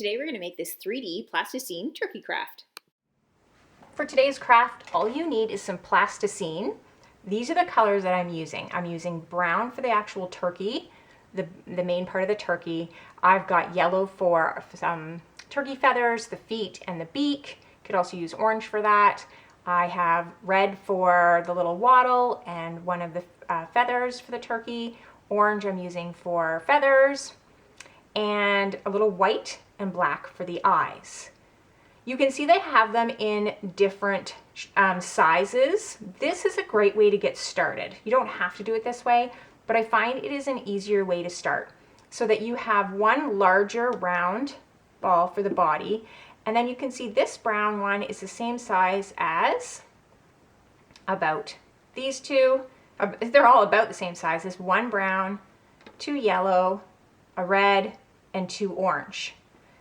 Today we're going to make this 3D plasticine turkey craft. For today's craft, all you need is some plasticine. These are the colors that I'm using. I'm using brown for the actual turkey, the main part of the turkey. I've got yellow for some turkey feathers, the feet and the beak. Could also use orange for that. I have red for the little waddle and one of the feathers for the turkey. Orange I'm using for feathers, and a little white and black for the eyes. You can see they have them in different sizes. This is a great way to get started. You don't have to do it this way, but I find it is an easier way to start so that you have one larger round ball for the body, and then you can see this brown one is the same size as about these two. They're all about the same size. There's one brown, two yellow, a red, and two orange.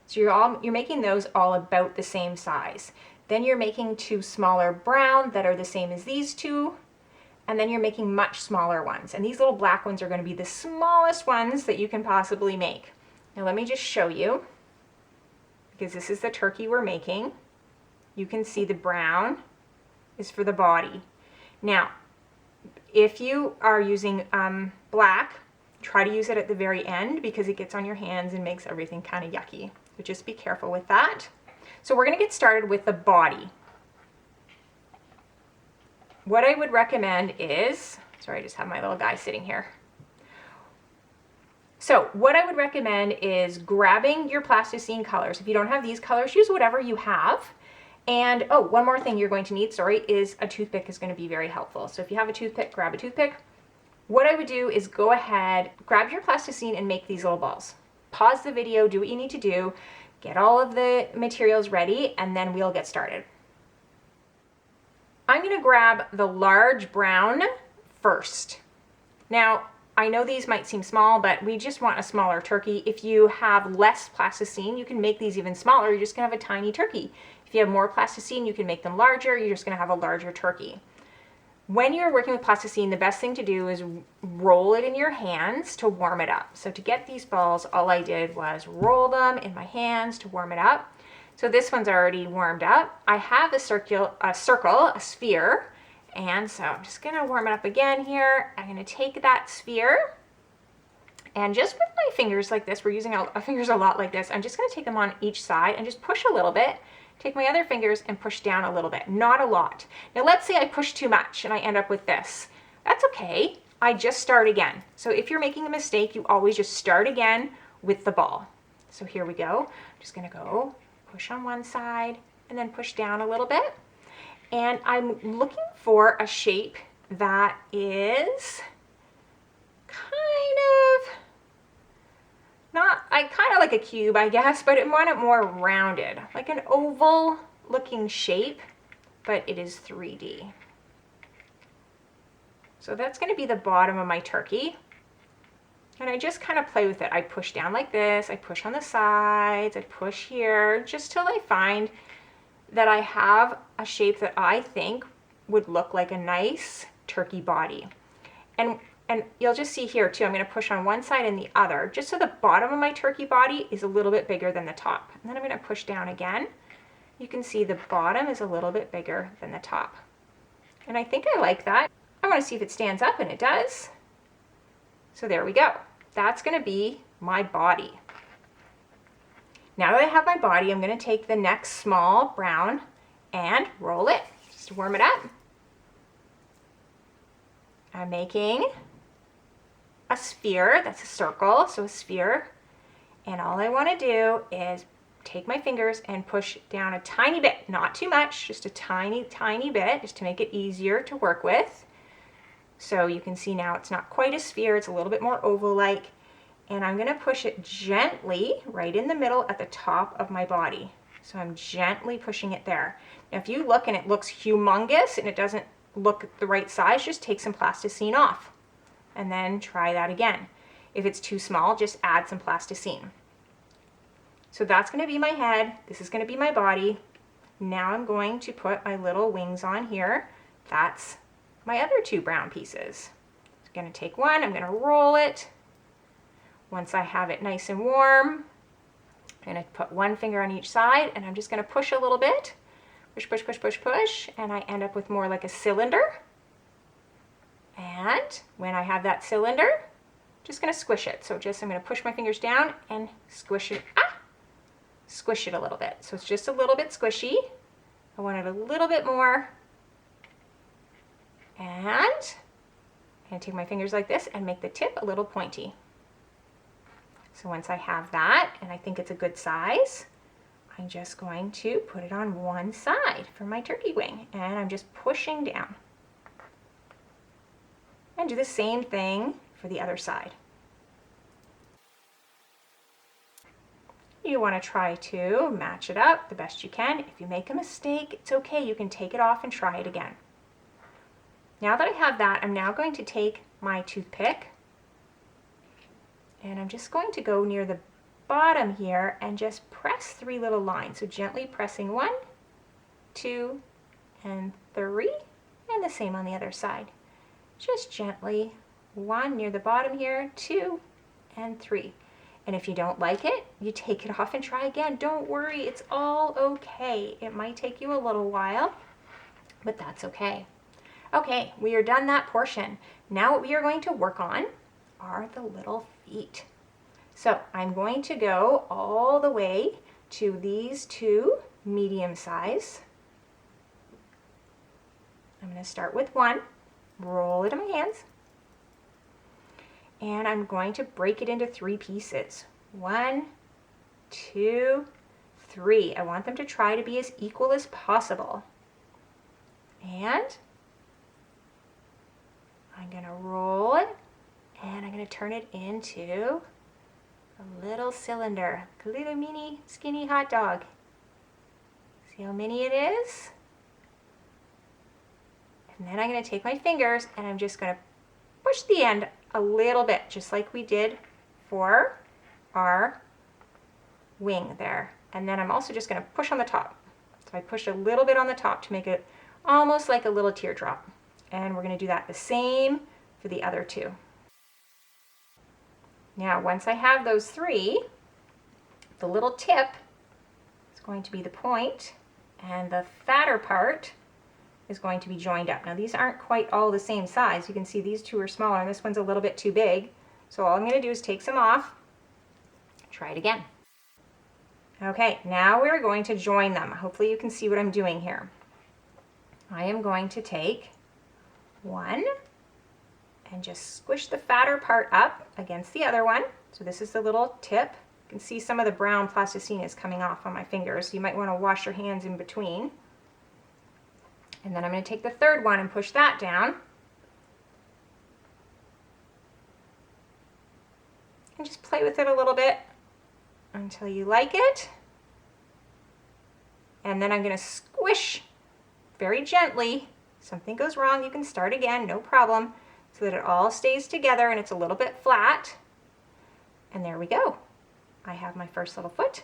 So you're making those all about the same size. Then you're making two smaller brown that are the same as these two, and then you're making much smaller ones. And these little black ones are going to be the smallest ones that you can possibly make. Now let me just show you, because this is the turkey we're making. You can see the brown is for the body. Now, if you are using black, try to use it at the very end because it gets on your hands and makes everything kind of yucky. So just be careful with that. So we're going to get started with the body. What I would recommend is, sorry, I just have my little guy sitting here. So what I would recommend is grabbing your plasticine colors. If you don't have these colors, use whatever you have. And oh, one more thing you're going to need, sorry, is a toothpick is going to be very helpful. So if you have a toothpick, grab a toothpick. What I would do is go ahead, grab your plasticine and make these little balls. Pause the video, do what you need to do, get all of the materials ready, and then we'll get started. I'm going to grab the large brown first. Now, I know these might seem small, but we just want a smaller turkey. If you have less plasticine, you can make these even smaller. You're just going to have a tiny turkey. If you have more plasticine, you can make them larger. You're just going to have a larger turkey. When you're working with plasticine, the best thing to do is roll it in your hands to warm it up. So to get these balls, all I did was roll them in my hands to warm it up. So this one's already warmed up. I have a circle, a sphere, and so I'm just gonna warm it up again here. I'm gonna take that sphere, and just with my fingers like this, we're using our fingers a lot like this, I'm just gonna take them on each side and just push a little bit. Take my other fingers and push down a little bit, not a lot. Now let's say I push too much and I end up with this. That's okay, I just start again. So if you're making a mistake, you always just start again with the ball. So here we go. I'm just gonna go push on one side and then push down a little bit. And I'm looking for a shape that is kind of like a cube, I guess, but I want it more rounded, like an oval looking shape, but it is 3D. So that's going to be the bottom of my turkey. And I just kind of play with it. I push down like this, I push on the sides, I push here, just till I find that I have a shape that I think would look like a nice turkey body. And you'll just see here too, I'm going to push on one side and the other, just so the bottom of my turkey body is a little bit bigger than the top. And then I'm going to push down again. You can see the bottom is a little bit bigger than the top. And I think I like that. I want to see if it stands up, and it does. So there we go. That's going to be my body. Now that I have my body, I'm going to take the next small brown and roll it, just to warm it up. I'm making a sphere, that's a circle, so a sphere. And all I want to do is take my fingers and push down a tiny bit, not too much, just a tiny, tiny bit, just to make it easier to work with. So you can see now it's not quite a sphere, it's a little bit more oval-like. And I'm going to push it gently right in the middle at the top of my body. So I'm gently pushing it there. Now if you look and it looks humongous and it doesn't look the right size, just take some plasticine off and then try that again. If it's too small, just add some plasticine. So that's going to be my head, this is going to be my body. Now I'm going to put my little wings on here. That's my other two brown pieces. I'm going to take one, I'm going to roll it. Once I have it nice and warm, I'm going to put one finger on each side, and I'm just going to push a little bit. Push, push, push, push, push, and I end up with more like a cylinder. And when I have that cylinder, just going to squish it. So I'm going to push my fingers down and squish it. Squish it a little bit. So it's just a little bit squishy. I want it a little bit more. And I'm going to take my fingers like this and make the tip a little pointy. So once I have that, and I think it's a good size, I'm just going to put it on one side for my turkey wing, and I'm just pushing down. And do the same thing for the other side. You want to try to match it up the best you can. If you make a mistake, it's okay. You can take it off and try it again. Now that I have that, I'm now going to take my toothpick, and I'm just going to go near the bottom here and just press 3 little lines. So gently pressing 1, 2, and 3, and the same on the other side. Just gently, 1 near the bottom here, 2, and 3. And if you don't like it, you take it off and try again. Don't worry, it's all okay. It might take you a little while, but that's okay. Okay, we are done that portion. Now what we are going to work on are the little feet. So I'm going to go all the way to these 2 medium size. I'm going to start with 1, roll it in my hands, and I'm going to break it into 3 pieces. 1, 2, 3. I want them to try to be as equal as possible. And I'm going to roll it, and I'm going to turn it into a little cylinder, a little mini skinny hot dog. See how mini it is? And then I'm going to take my fingers and I'm just going to push the end a little bit, just like we did for our wing there. And then I'm also just going to push on the top. So I push a little bit on the top to make it almost like a little teardrop. And we're going to do that the same for the other 2. Now, once I have those 3, the little tip is going to be the point, and the fatter part is going to be joined up. Now, these aren't quite all the same size. You can see these 2 are smaller, and this one's a little bit too big. So all I'm going to do is take some off, try it again. Okay, now we're going to join them. Hopefully you can see what I'm doing here. I am going to take 1 and just squish the fatter part up against the other one. So this is the little tip. You can see some of the brown plasticine is coming off on my fingers, so you might want to wash your hands in between. And then I'm going to take the third one and push that down. And just play with it a little bit until you like it. And then I'm going to squish very gently. If something goes wrong, you can start again, no problem, so that it all stays together and it's a little bit flat. And there we go. I have my first little foot,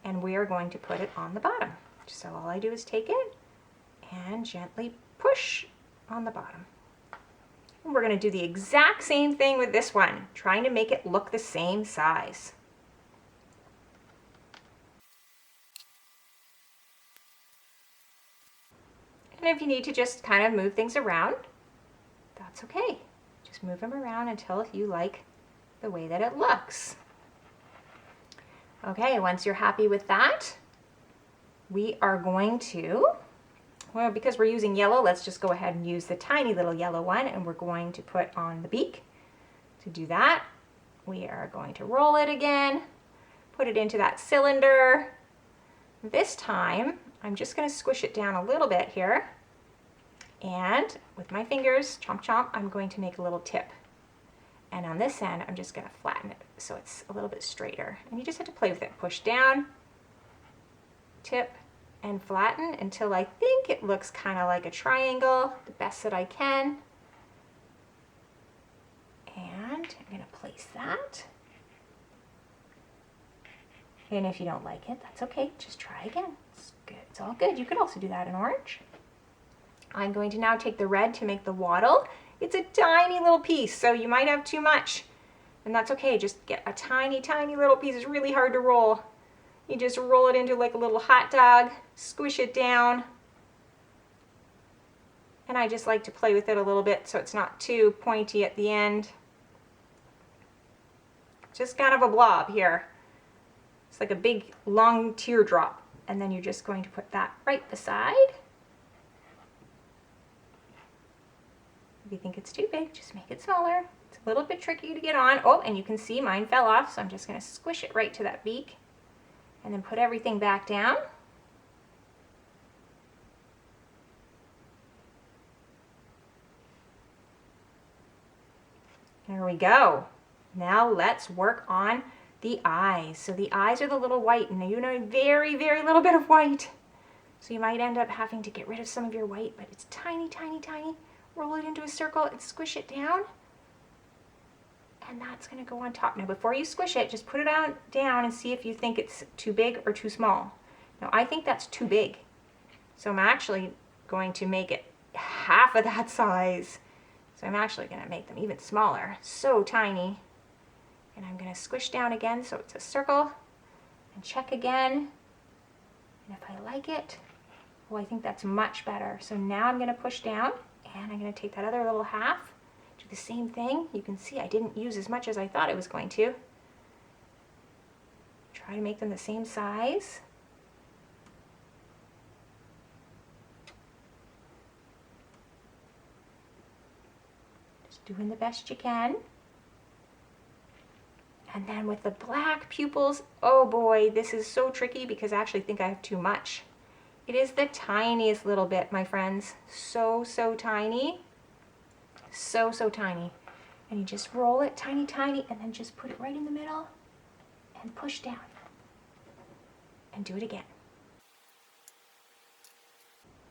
and we are going to put it on the bottom. So all I do is take it and gently push on the bottom. And we're going to do the exact same thing with this one, trying to make it look the same size. And if you need to just kind of move things around, that's okay. Just move them around until you like the way that it looks. Okay, once you're happy with that, we are going to, well, because we're using yellow, let's just go ahead and use the tiny little yellow one, and we're going to put on the beak. To do that, we are going to roll it again, put it into that cylinder. This time, I'm just going to squish it down a little bit here, and with my fingers, chomp chomp, I'm going to make a little tip. And on this end, I'm just going to flatten it so it's a little bit straighter. And you just have to play with it. Push down, tip, and flatten until I think it looks kind of like a triangle, the best that I can. And I'm going to place that. And if you don't like it, that's okay. Just try again. It's good. It's all good. You could also do that in orange. I'm going to now take the red to make the waddle. It's a tiny little piece, so you might have too much. And that's okay. Just get a tiny, tiny little piece. It's really hard to roll. You just roll it into like a little hot dog, squish it down. And I just like to play with it a little bit so it's not too pointy at the end. Just kind of a blob here. It's like a big long teardrop. And then you're just going to put that right beside. If you think it's too big, just make it smaller. It's a little bit tricky to get on. Oh, and you can see mine fell off, so I'm just going to squish it right to that beak. And then put everything back down. There we go. Now let's work on the eyes. So the eyes are the little white, and you know, very, very little bit of white. So you might end up having to get rid of some of your white, but it's tiny, tiny, tiny. Roll it into a circle and squish it down. And that's going to go on top. Now before you squish it, just put it down and see if you think it's too big or too small. Now I think that's too big. So I'm actually going to make it half of that size. So I'm actually going to make them even smaller. So tiny. And I'm going to squish down again so it's a circle. And check again. And if I like it, oh, I think that's much better. So now I'm going to push down and I'm going to take that other little half. Do the same thing. You can see I didn't use as much as I thought I was going to. Try to make them the same size. Just doing the best you can. And then with the black pupils, oh boy, this is so tricky because I actually think I have too much. It is the tiniest little bit, my friends. So, so tiny. So, so tiny. And you just roll it tiny, tiny, and then just put it right in the middle and push down. And do it again.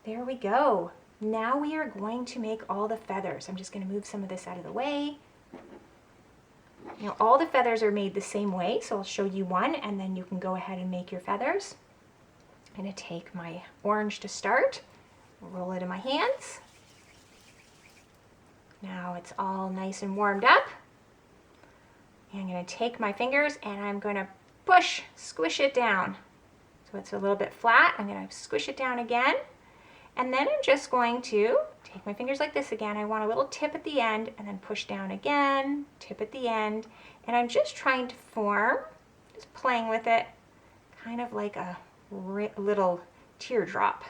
There we go. Now we are going to make all the feathers. I'm just going to move some of this out of the way. Now all the feathers are made the same way, so I'll show you one and then you can go ahead and make your feathers. I'm going to take my orange to start, roll it in my hands. Now it's all nice and warmed up. And I'm going to take my fingers and I'm going to push, squish it down. So it's a little bit flat. I'm going to squish it down again. And then I'm just going to take my fingers like this again. I want a little tip at the end and then push down again, tip at the end. And I'm just trying to form, just playing with it, kind of like a little teardrop.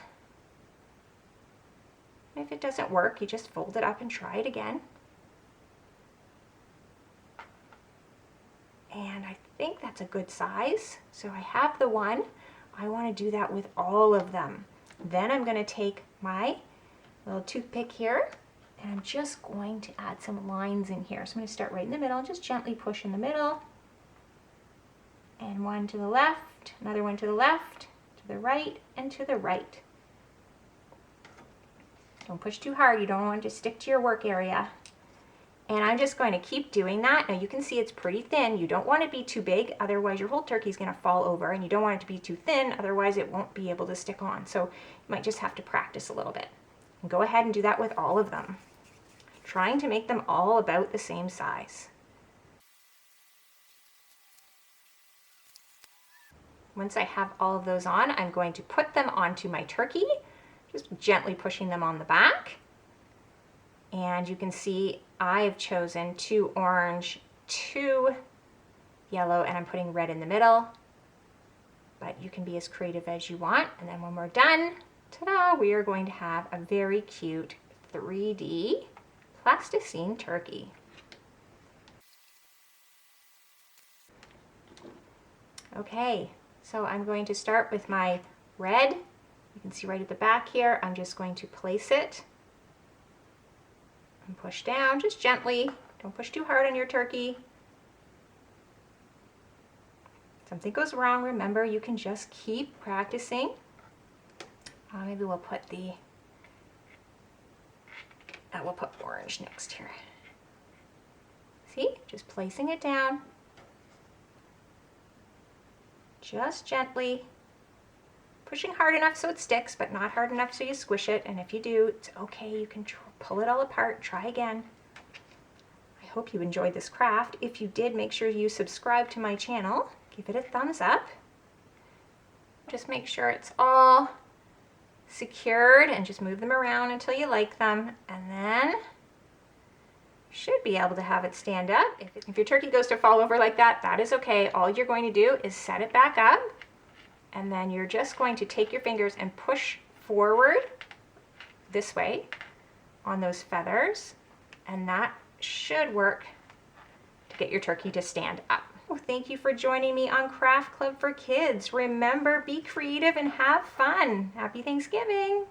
And if it doesn't work, you just fold it up and try it again. And I think that's a good size. So I have the one. I want to do that with all of them. Then I'm going to take my little toothpick here and I'm just going to add some lines in here. So I'm going to start right in the middle, just gently push in the middle. And one to the left, another one to the left, to the right, and to the right. Don't push too hard, you don't want it to stick to your work area. And I'm just going to keep doing that. Now you can see it's pretty thin. You don't want it to be too big, otherwise your whole turkey is going to fall over. And you don't want it to be too thin, otherwise it won't be able to stick on. So you might just have to practice a little bit. And go ahead and do that with all of them. Trying to make them all about the same size. Once I have all of those on, I'm going to put them onto my turkey, just gently pushing them on the back. And you can see I've chosen 2 orange, 2 yellow, and I'm putting red in the middle. But you can be as creative as you want. And then when we're done, ta-da, we are going to have a very cute 3D plasticine turkey. Okay, so I'm going to start with my red. You can see right at the back here, I'm just going to place it and push down just gently. Don't push too hard on your turkey. If something goes wrong, remember you can just keep practicing. Maybe we'll put we'll put orange next here. See, just placing it down. Just gently. Pushing hard enough so it sticks, but not hard enough so you squish it. And if you do, it's okay. You can pull it all apart. Try again. I hope you enjoyed this craft. If you did, make sure you subscribe to my channel. Give it a thumbs up. Just make sure it's all secured and just move them around until you like them, and then should be able to have it stand up. If your turkey goes to fall over like that, that is okay. All you're going to do is set it back up, and then you're just going to take your fingers and push forward this way on those feathers, and that should work to get your turkey to stand up. Well, thank you for joining me on Craft Club for Kids. Remember, be creative and have fun. Happy Thanksgiving.